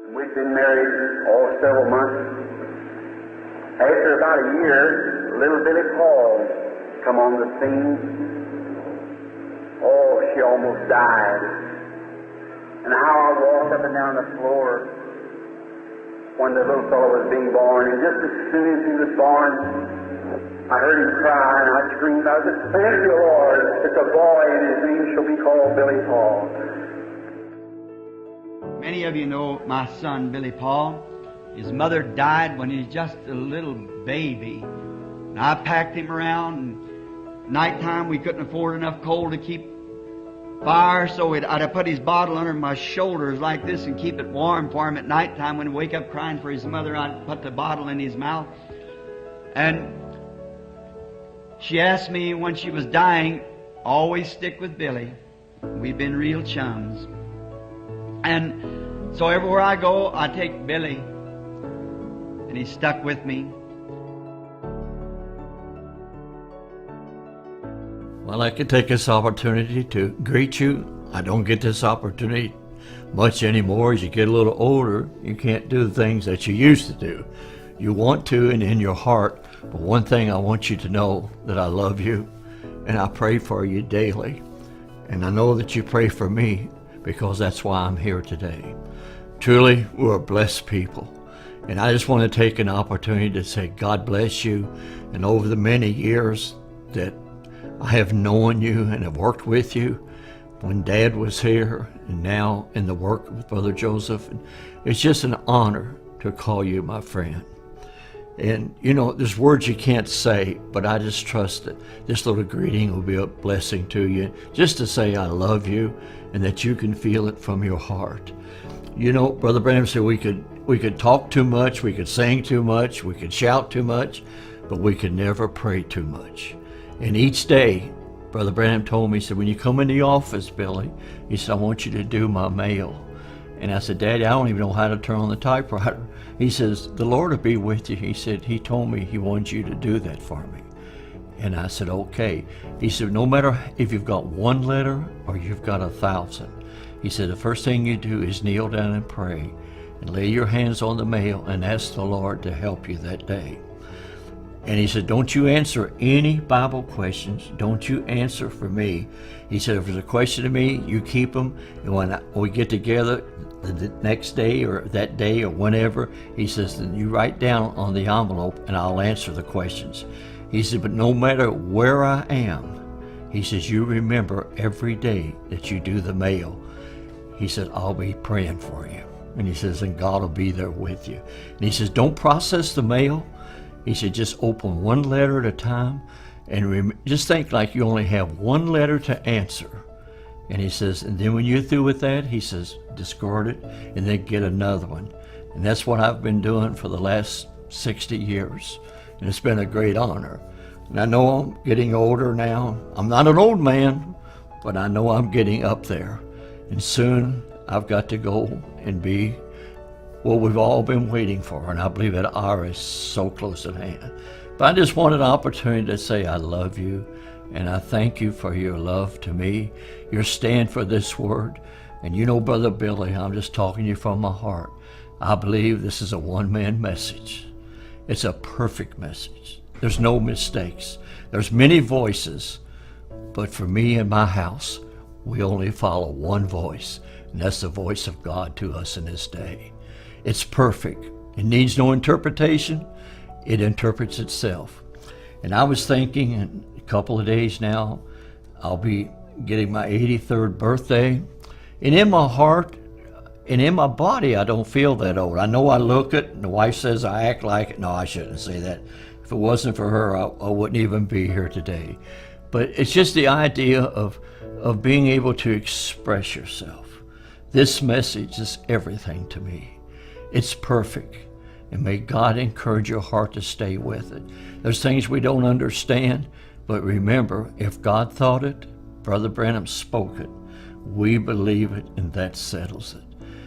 We'd been married several months. After about a year, little Billy Paul come on the scene. Oh, she almost died. And how I walked up and down the floor when the little fellow was being born, and just as soon as he was born, I heard him cry, and I screamed. I said, "Thank you, Lord. It's a boy, and his name shall be called Billy Paul." Many of you know my son, Billy Paul. His mother died when he was just a little baby. And I packed him around, and nighttime we couldn't afford enough coal to keep fire, so I'd have put his bottle under my shoulders like this and keep it warm for him at nighttime. When he'd wake up crying for his mother, I'd put the bottle in his mouth. And she asked me when she was dying, always stick with Billy. We've been real chums. And so everywhere I go, I take Billy, and he's stuck with me. Well, I could take this opportunity to greet you. I don't get this opportunity much anymore. As you get a little older, you can't do the things that you used to do. You want to and in your heart, but one thing I want you to know, that I love you and I pray for you daily. And I know that you pray for me, because that's why I'm here today. Truly, we're a blessed people. And I just want to take an opportunity to say God bless you. And over the many years that I have known you and have worked with you, when Dad was here and now in the work with Brother Joseph, and it's just an honor to call you my friend. And you know, there's words you can't say, but I just trust that this little greeting will be a blessing to you, just to say I love you and that you can feel it from your heart. You know, Brother Branham said we could talk too much, we could sing too much, we could shout too much, but we could never pray too much. And each day, Brother Branham told me, he said, when you come in the office, Billy, he said, I want you to do my mail. And I said, Daddy, I don't even know how to turn on the typewriter. He says, the Lord will be with you. He said, he told me he wants you to do that for me. And I said, okay. He said, no matter if you've got one letter or you've got 1,000. He said, the first thing you do is kneel down and pray and lay your hands on the mail and ask the Lord to help you that day. And he said, don't you answer any Bible questions. Don't you answer for me. He said, if there's a question to me, you keep them. And when we get together the next day or that day or whenever, he says, then you write down on the envelope and I'll answer the questions. He said, but no matter where I am, he says, you remember every day that you do the mail. He said, I'll be praying for you. And he says, and God will be there with you. And he says, don't process the mail. He said, just open one letter at a time and just think like you only have one letter to answer. And he says, and then when you're through with that, he says, discard it and then get another one. And that's what I've been doing for the last 60 years. And it's been a great honor. And I know I'm getting older now. I'm not an old man, but I know I'm getting up there. And soon I've got to go and be what we've all been waiting for. And I believe that hour is so close at hand. But I just wanted an opportunity to say I love you. And I thank you for your love to me, your stand for this word. And you know, Brother Billy, I'm just talking to you from my heart. I believe this is a one-man message. It's a perfect message. There's no mistakes. There's many voices, but for me and my house, we only follow one voice, and that's the voice of God to us in this day. It's perfect. It needs no interpretation. It interprets itself. And I was thinking, in a couple of days now, I'll be getting my 83rd birthday. And in my heart and in my body, I don't feel that old. I know I look it, and the wife says I act like it. No, I shouldn't say that. If it wasn't for her, I wouldn't even be here today. But it's just the idea of being able to express yourself. This message is everything to me. It's perfect. And may God encourage your heart to stay with it. There's things we don't understand, but remember, if God thought it, Brother Branham spoke it. We believe it, and that settles it.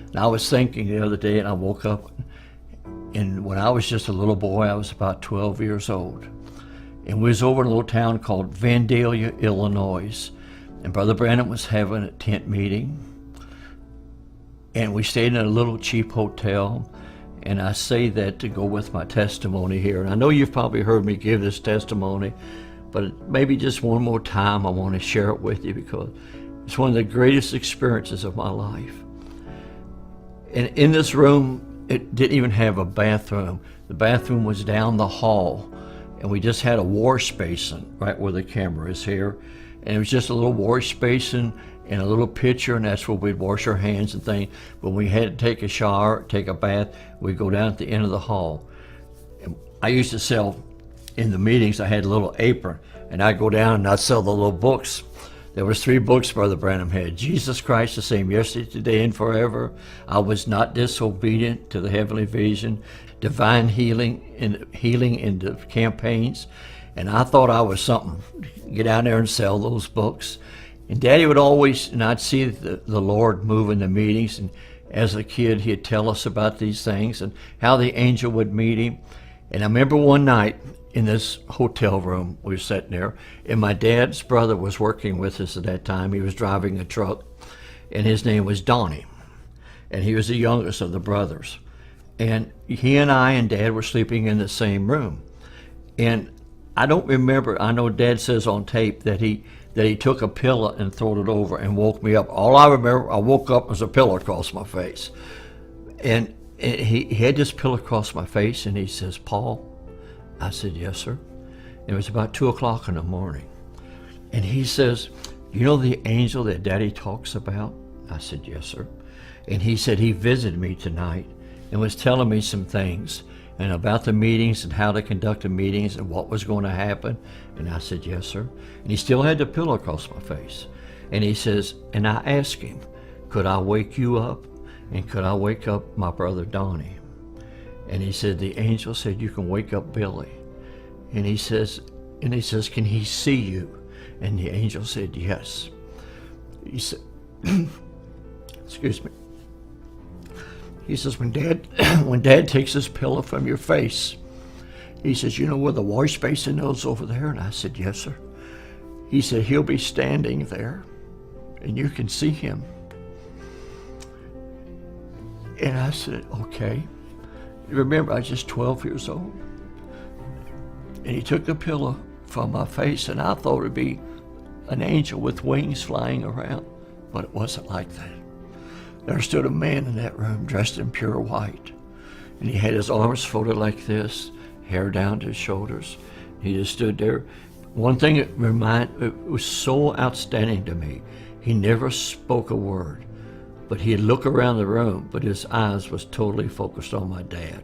And I was thinking the other day, and I woke up, and when I was just a little boy, I was about 12 years old. And we was over in a little town called Vandalia, Illinois. And Brother Branham was having a tent meeting. And we stayed in a little cheap hotel. And I say that to go with my testimony here. And I know you've probably heard me give this testimony, but maybe just one more time I want to share it with you because it's one of the greatest experiences of my life. And in this room, it didn't even have a bathroom. The bathroom was down the hall, and we just had a wash basin right where the camera is here. And it was just a little wash basin and a little pitcher, and that's where we'd wash our hands and things. When we had to take a shower, take a bath, we'd go down at the end of the hall. And I used to sell, in the meetings, I had a little apron, and I'd go down and I'd sell the little books. There was 3 books Brother Branham had. Jesus Christ the same yesterday, today, and forever. I was not disobedient to the heavenly vision. Divine healing in the campaigns. And I thought I was something. Get out there and sell those books. And Daddy would always, and I'd see the Lord move in the meetings. And as a kid, he'd tell us about these things and how the angel would meet him. And I remember one night in this hotel room, we were sitting there, and my dad's brother was working with us at that time. He was driving a truck, and his name was Donnie. And he was the youngest of the brothers. And he and I and Dad were sleeping in the same room. And I don't remember, I know Dad says on tape that he took a pillow and threw it over and woke me up. All I remember, I woke up was a pillow across my face. And he had this pillow across my face, and he says, "Paul?" I said, "Yes, sir." It was about 2 o'clock in the morning. And he says, "You know the angel that Daddy talks about?" I said, "Yes, sir." And he said he visited me tonight and was telling me some things and about the meetings and how to conduct the meetings and what was going to happen. And I said, "Yes, sir." And he still had the pillow across my face. And he says, and I asked him, "Could I wake you up? And could I wake up my brother Donnie?" And he said, the angel said, "You can wake up Billy." And he says, "Can he see you?" And the angel said, "Yes." He said, excuse me. He says, when Dad takes his pillow from your face, he says, "You know where the wash basin is over there?" And I said, "Yes, sir." He said, "He'll be standing there, and you can see him." And I said, "Okay." Remember, I was just 12 years old. And he took the pillow from my face, and I thought it'd be an angel with wings flying around, but it wasn't like that. There stood a man in that room dressed in pure white, and he had his arms folded like this, hair down to his shoulders. He just stood there. One thing it was so outstanding to me, he never spoke a word, but he'd look around the room, but his eyes was totally focused on my dad.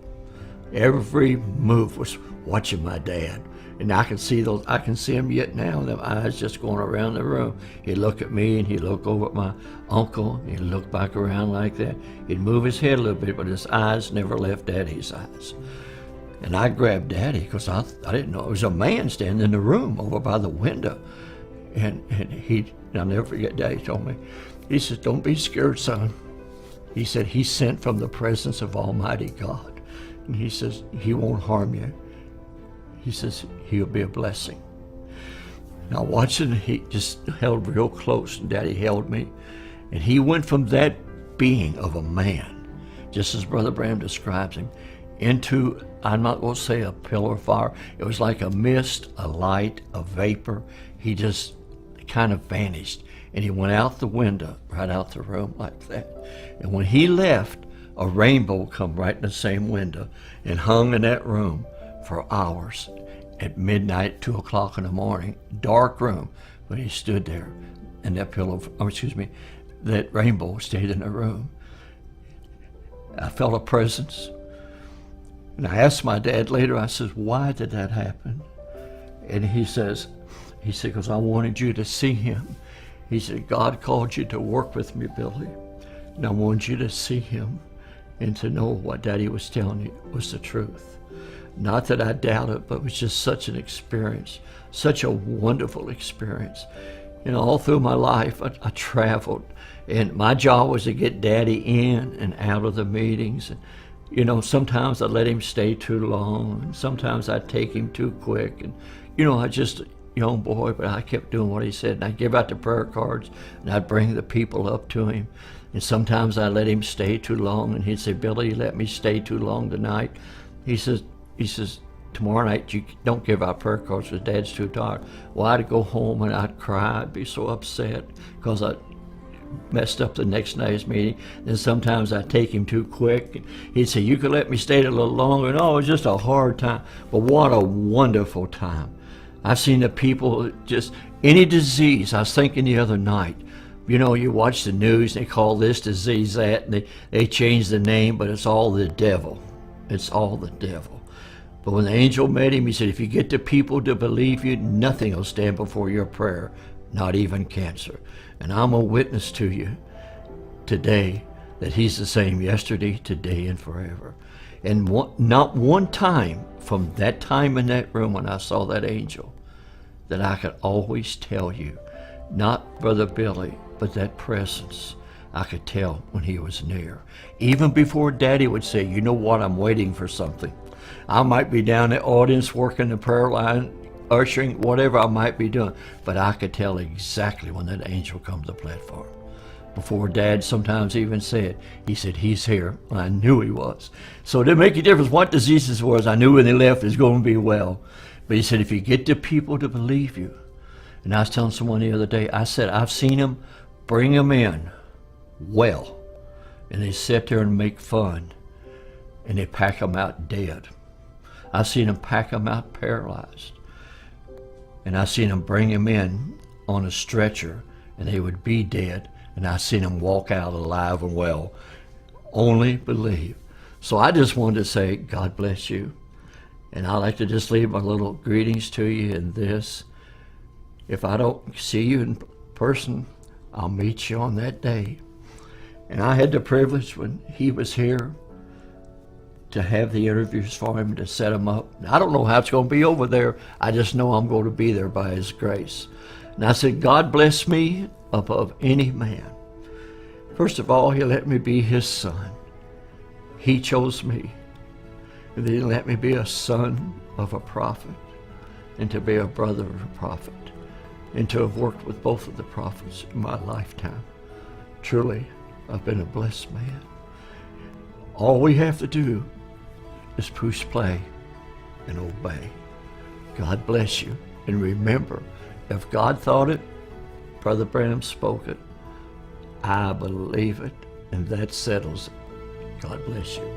Every move was watching my dad. And I can see him yet now, them eyes just going around the room. He'd look at me, and he'd look over at my uncle, and he'd look back around like that. He'd move his head a little bit, but his eyes never left Daddy's eyes. And I grabbed Daddy, because I didn't know. It was a man standing in the room over by the window. And I'll never forget, Daddy told me, he said, "Don't be scared, son." He said, "He's sent from the presence of Almighty God." And he says, "He won't harm you." He says, "He'll be a blessing." Now watching, he just held real close, and Daddy held me. And he went from that being of a man, just as Brother Branham describes him, into, I'm not going to say a pillar of fire. It was like a mist, a light, a vapor. He just kind of vanished. And he went out the window, right out the room like that. And when he left, a rainbow come right in the same window and hung in that room for hours. At midnight, 2 o'clock in the morning, dark room, but he stood there, and that rainbow stayed in the room. I felt a presence. And I asked my dad later, I said, "Why did that happen?" And he said, "Because I wanted you to see him." He said, "God called you to work with me, Billy, and I wanted you to see him and to know what Daddy was telling you was the truth." Not that I doubt it, but it was just such an experience, such a wonderful experience. You know, all through my life, I traveled, and my job was to get Daddy in and out of the meetings. And, you know, sometimes I'd let him stay too long, and sometimes I'd take him too quick. And, you know, young boy, but I kept doing what he said. And I'd give out the prayer cards, and I'd bring the people up to him. And sometimes I let him stay too long, and he'd say, Billy, you let me stay too long tonight. He says, tomorrow night you don't give out prayer cards because Dad's too tired. Well, I'd go home and I'd cry. I'd be so upset because I messed up the next night's meeting. Then sometimes I'd take him too quick. He'd say, you could let me stay a little longer. No, it was just a hard time. But what a wonderful time. I've seen the people, just any disease. I was thinking the other night, you know, you watch the news, they call this disease that, and they change the name, but it's all the devil. It's all the devil. But when the angel met him, he said, if you get the people to believe you, nothing will stand before your prayer, not even cancer. And I'm a witness to you today that he's the same yesterday, today, and forever. And not one time from that time in that room when I saw that angel that I could always tell you, not Brother Billy, but that presence, I could tell when he was near. Even before Daddy would say, you know what, I'm waiting for something. I might be down in the audience working the prayer line, ushering, whatever I might be doing, but I could tell exactly when that angel come to the platform. Before Dad sometimes even said, he said, he's here. And I knew he was. So it didn't make a difference what diseases was. I knew when they left it was going to be well. But he said, if you get the people to believe you. And I was telling someone the other day, I said, I've seen them bring them in well. And they sit there and make fun. And they pack them out dead. I've seen them pack them out paralyzed. And I've seen them bring them in on a stretcher, and they would be dead. And I've seen them walk out alive and well. Only believe. So I just wanted to say, God bless you. And I like to just leave my little greetings to you in this. If I don't see you in person, I'll meet you on that day. And I had the privilege when he was here to have the interviews for him, to set him up. I don't know how it's going to be over there. I just know I'm going to be there by his grace. And I said, God bless me above any man. First of all, he let me be his son. He chose me. And then he let me be a son of a prophet, and to be a brother of a prophet, and to have worked with both of the prophets in my lifetime. Truly, I've been a blessed man. All we have to do is push play and obey. God bless you. And remember, if God thought it, Brother Branham spoke it, I believe it, and that settles it. God bless you.